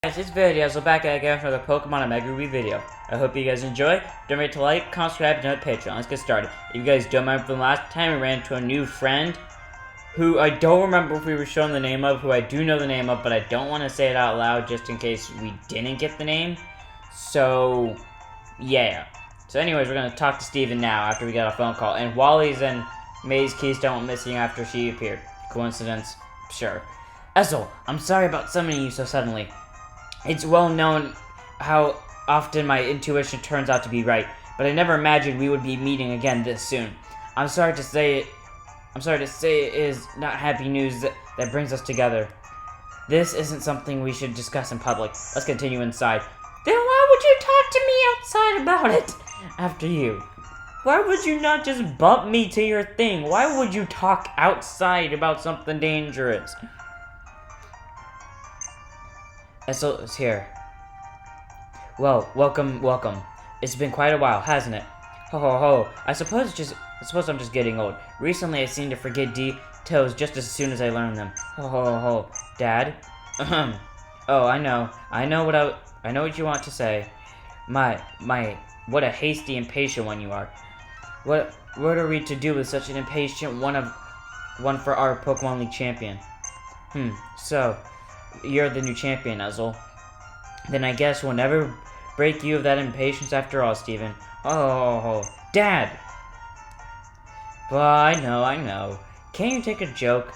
Guys, it's video, so back again for another Pokemon and Mega Review video. I hope you guys enjoy. Don't forget to like, comment, subscribe, and join the Patreon. Let's get started. If you guys don't remember from last time, we ran into a new friend who I don't remember if we were shown the name of, who I do know the name of, but I don't want to say it out loud just in case we didn't get the name. So, yeah. So anyways, we're going to talk to Steven now after we got a phone call. And Wally's and May's Keystone went missing after she appeared. Coincidence? Sure. Essel, I'm sorry about summoning you so suddenly. It's well known how often my intuition turns out to be right, but I never imagined we would be meeting again this soon. I'm sorry to say it is not happy news that brings us together. This isn't something we should discuss in public. Let's continue inside. Then why would you talk to me outside about it? After you. Why would you not just bump me to your thing? Why would you talk outside about something dangerous? Essel is here. Well, welcome. It's been quite a while, hasn't it? Ho ho ho. I suppose I'm just getting old. Recently I seem to forget details just as soon as I learn them. Ho ho ho. Dad? Oh, I know what you want to say. What a hasty, impatient one you are. What are we to do with such an impatient one for our Pokemon League champion? So you're the new champion, Essel. Then I guess we'll never break you of that impatience after all, Steven. Oh, Dad! Well, I know. Can't you take a joke?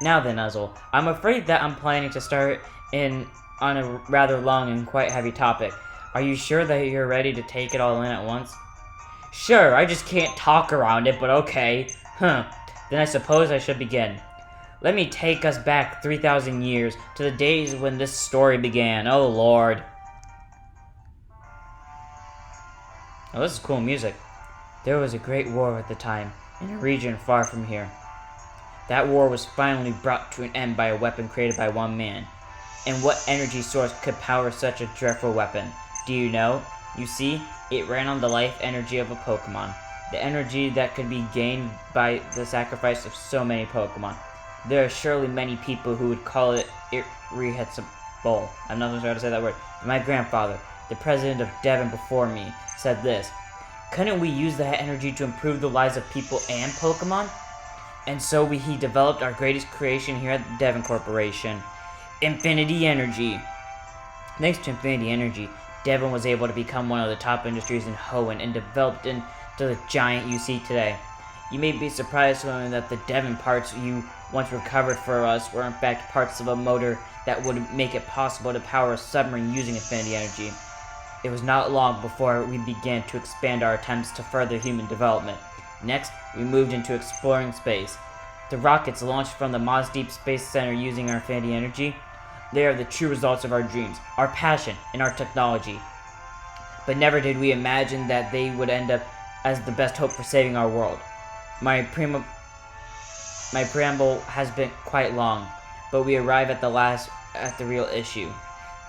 Now then, Essel, I'm afraid that I'm planning to start on a rather long and quite heavy topic. Are you sure that you're ready to take it all in at once? Sure, I just can't talk around it, but okay. Then I suppose I should begin. Let me take us back 3,000 years to the days when this story began. Oh, Lord. Oh, this is cool music. There was a great war at the time, in a region far from here. That war was finally brought to an end by a weapon created by one man. And what energy source could power such a dreadful weapon? Do you know? You see, it ran on the life energy of a Pokemon. The energy that could be gained by the sacrifice of so many Pokemon. There are surely many people who would call it irrepressible. I'm not sure how to say that word. But my grandfather, the president of Devon before me, said this. Couldn't we use that energy to improve the lives of people and Pokemon? And so he developed our greatest creation here at the Devon Corporation. Infinity Energy. Thanks to Infinity Energy, Devon was able to become one of the top industries in Hoenn and developed into the giant you see today. You may be surprised to learn that the Devon parts you once recovered for us were in fact parts of a motor that would make it possible to power a submarine using Infinity Energy. It was not long before we began to expand our attempts to further human development. Next, we moved into exploring space. The rockets launched from the Maz Deep Space Center using our Infinity Energy. They are the true results of our dreams, our passion, and our technology. But never did we imagine that they would end up as the best hope for saving our world. My preamble has been quite long, but we arrive at the real issue.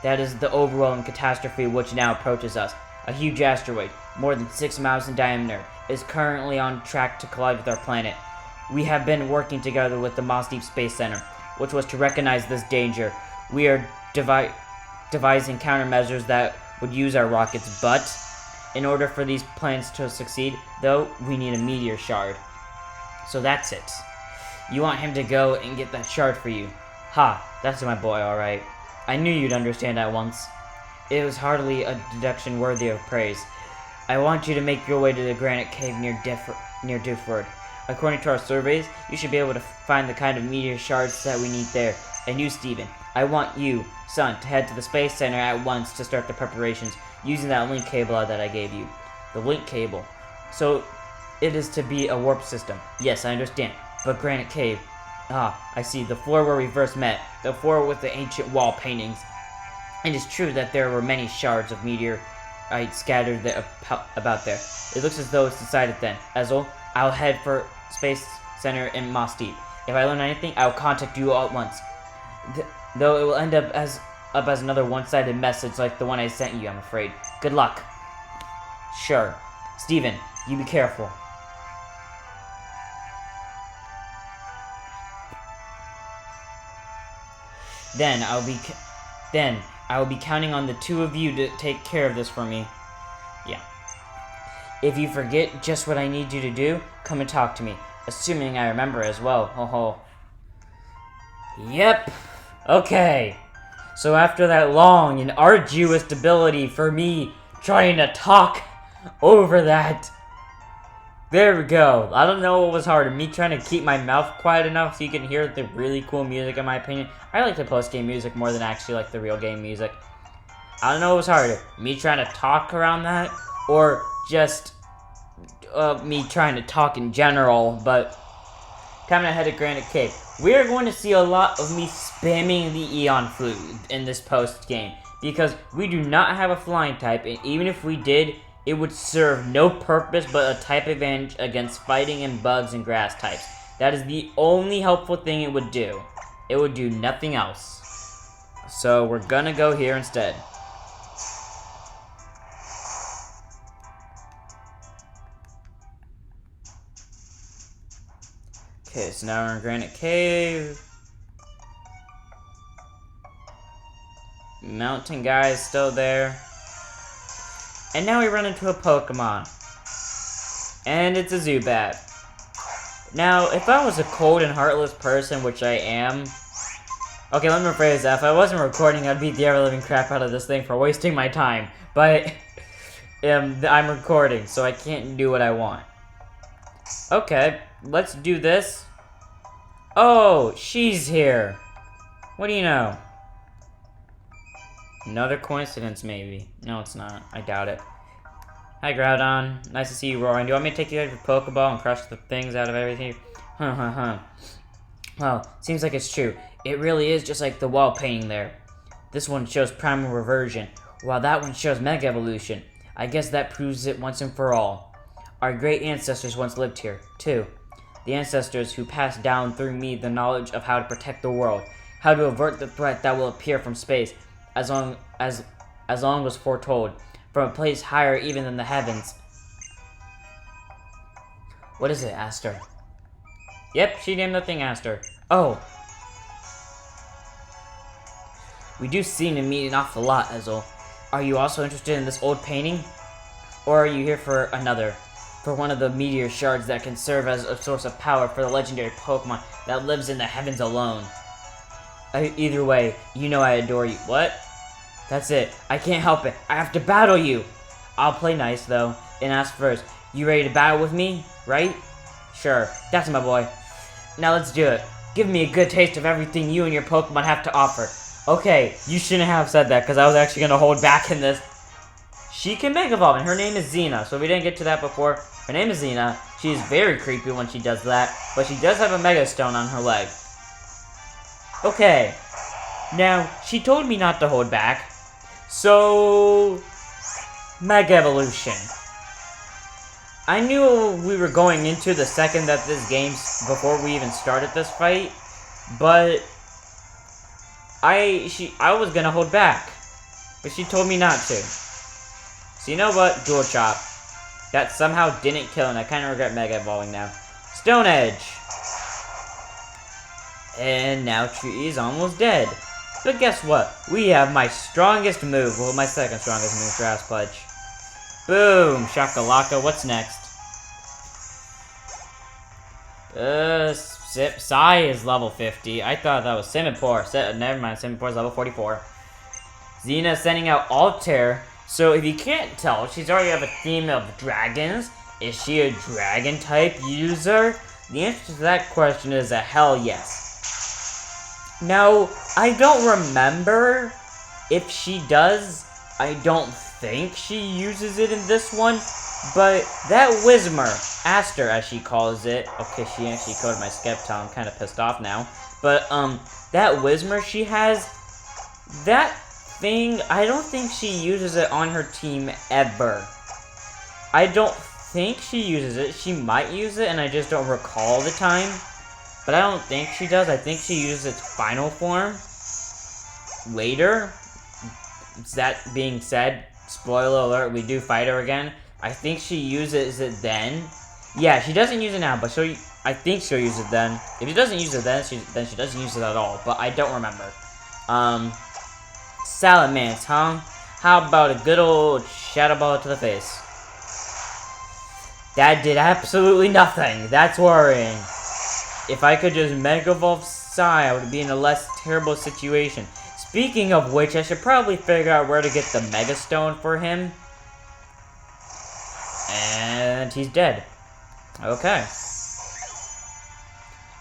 That is the overwhelming catastrophe which now approaches us. A huge asteroid, more than 6 miles in diameter, is currently on track to collide with our planet. We have been working together with the Maz Deep Space Center, which was to recognize this danger. We are devising countermeasures that would use our rockets, but in order for these plans to succeed, though, we need a meteor shard. So that's it. You want him to go and get that shard for you. Ha, that's my boy, alright. I knew you'd understand at once. It was hardly a deduction worthy of praise. I want you to make your way to the granite cave near Duford. According to our surveys, you should be able to find the kind of meteor shards that we need there. And you, Steven, I want you, son, to head to the Space Center at once to start the preparations using that link cable that I gave you. The link cable. So, it is to be a warp system. Yes, I understand. But Granite Cave. Ah, I see. The floor where we first met. The floor with the ancient wall paintings. It is true that there were many shards of meteorite scattered about there. It looks as though it's decided then. Essel, I'll head for Space Center in Maz Deep. If I learn anything, I'll contact you all at once. Though it will end up as another one-sided message like the one I sent you, I'm afraid. Good luck. Sure. Steven, you be careful. Then I will be counting on the two of you to take care of this for me. Yeah. If you forget just what I need you to do, come and talk to me. Assuming I remember as well. Ho ho. Yep. Okay. So after that long and arduous ability for me trying to talk over that, there we go. I don't know what was harder, me trying to keep my mouth quiet enough so you can hear the really cool music, in my opinion. I like the post-game music more than actually like the real game music. I don't know what was harder, me trying to talk around that, or just me trying to talk in general. But coming ahead of Granite Cave, we are going to see a lot of me spamming the Eon Flute in this post-game, because we do not have a flying type, and even if we did, it would serve no purpose but a type advantage against fighting and bugs and grass types. That is the only helpful thing it would do. It would do nothing else. So we're gonna go here instead. Okay, so now we're in Granite Cave. Mountain guy is still there. And now we run into a Pokemon. And it's a Zubat. Now, if I was a cold and heartless person, which I am... Okay, let me rephrase that. If I wasn't recording, I'd beat the ever-living crap out of this thing for wasting my time. But I'm recording, so I can't do what I want. Okay, let's do this. Oh, she's here. What do you know? Another coincidence, maybe. No, it's not. I doubt it. Hi, Groudon. Nice to see you, Roaring. Do you want me to take you out of your Pokeball and crush the things out of everything? Well, seems like it's true. It really is just like the wall painting there. This one shows Primal Reversion, while that one shows Mega Evolution. I guess that proves it once and for all. Our great ancestors once lived here, too. The ancestors who passed down through me the knowledge of how to protect the world, how to avert the threat that will appear from space, as long was foretold, from a place higher even than the heavens. What is it, Aster? Yep, she named the thing Aster. Oh. We do seem to meet an awful lot, Ezel. Are you also interested in this old painting? Or are you here for another? For one of the meteor shards that can serve as a source of power for the legendary Pokemon that lives in the heavens alone? Either way, you know I adore you. What? That's it. I can't help it. I have to battle you. I'll play nice, though, and ask first. You ready to battle with me? Right? Sure. That's my boy. Now let's do it. Give me a good taste of everything you and your Pokemon have to offer. Okay, you shouldn't have said that, because I was actually going to hold back in this. She can Mega Evolve, and her name is Zinnia, so we didn't get to that before. Her name is Zinnia. She's very creepy when she does that, but she does have a Mega Stone on her leg. Okay. Now, she told me not to hold back. So, Mega Evolution. I knew we were going into the second that this game, before we even started this fight, but I was gonna hold back, but she told me not to. So you know what? Dual Chop. That somehow didn't kill, and I kind of regret Mega Evolving now. Stone Edge. And now Tree is almost dead. But guess what? We have my strongest move. Well, my second strongest move, Grass Punch. Boom! Shakalaka. What's next? Psy is level 50. I thought that was Simipour. Never mind, Simipour is level 44. Xena sending out Altair. So if you can't tell, she's already have a theme of dragons. Is she a dragon type user? The answer to that question is a hell yes. Now, I don't remember if she does. I don't think she uses it in this one. But that Whismur, Aster as she calls it. Okay, she actually coded my Skepta. I'm kind of pissed off now. But, that Whismur she has, that thing, I don't think she uses it on her team ever. I don't think she uses it. She might use it, and I just don't recall the time. But I don't think she does. I think she uses its final form later. That being said, spoiler alert, we do fight her again. I think she uses it then. Yeah, she doesn't use it now, but I think she'll use it then. If she doesn't use it then she doesn't use it at all. But I don't remember. Salamence, huh? How about a good old Shadow Ball to the face? That did absolutely nothing. That's worrying. If I could just Mega Evolve Psy, I would be in a less terrible situation. Speaking of which, I should probably figure out where to get the Mega Stone for him. And he's dead. Okay.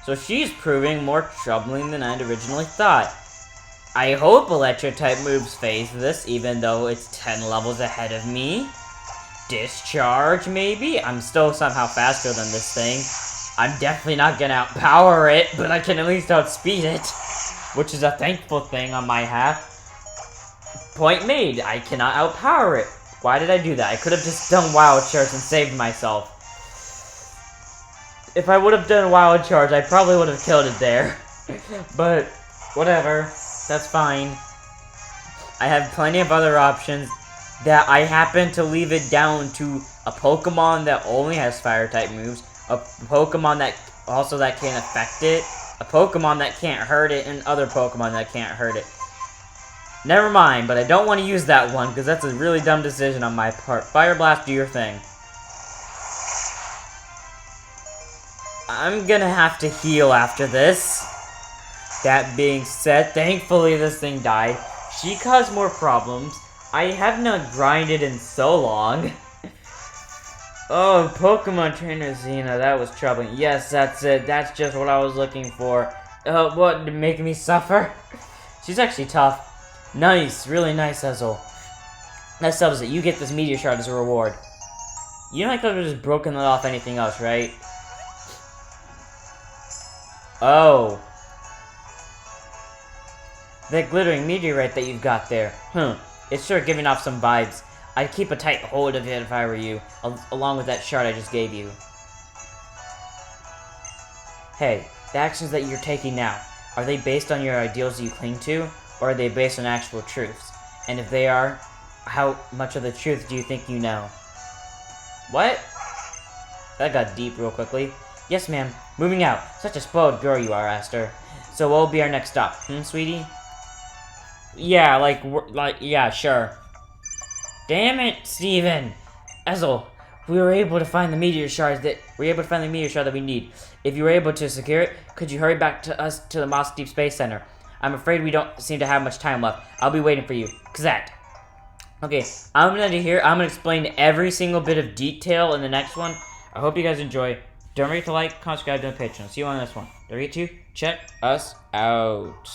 So she's proving more troubling than I'd originally thought. I hope Electro-type moves phase this, even though it's 10 levels ahead of me. Discharge, maybe? I'm still somehow faster than this thing. I'm definitely not gonna outpower it, but I can at least outspeed it. Which is a thankful thing on my half. Point made, I cannot outpower it. Why did I do that? I could have just done Wild Charge and saved myself. If I would have done Wild Charge, I probably would have killed it there. But, whatever. That's fine. I have plenty of other options that I happen to leave it down to a Pokemon that only has Fire-type moves, a Pokemon that can't affect it, a Pokemon that can't hurt it, and other Pokemon that can't hurt it. Never mind, but I don't want to use that one, because that's a really dumb decision on my part. Fire Blast, do your thing. I'm gonna have to heal after this. That being said, thankfully this thing died. She caused more problems. I have not grinded in so long. Oh, Pokemon Trainer Zinnia, that was troubling. Yes, that's it. That's just what I was looking for. What, making me suffer? She's actually tough. Nice, really nice, Ezel. That settles it. You get this Meteor Shard as a reward. You know I could have just broken that off anything else, right? Oh. That glittering meteorite that you've got there. It's sure giving off some vibes. I'd keep a tight hold of it if I were you, along with that shard I just gave you. Hey, the actions that you're taking now, are they based on your ideals you cling to, or are they based on actual truths? And if they are, how much of the truth do you think you know? What? That got deep real quickly. Yes, ma'am. Moving out. Such a spoiled girl you are, Aster. So what will be our next stop? Sweetie? Yeah, yeah, sure. Damn it, Steven! Ezel, we were able to find the meteor shard that we need. If you were able to secure it, could you hurry back to us to the Moss Deep Space Center? I'm afraid we don't seem to have much time left. I'll be waiting for you. Kazat. Okay, I'm gonna end it here. I'm gonna explain every single bit of detail in the next one. I hope you guys enjoy. Don't forget to like, comment, subscribe, and Patreon. See you on this one. Don't forget to check us out.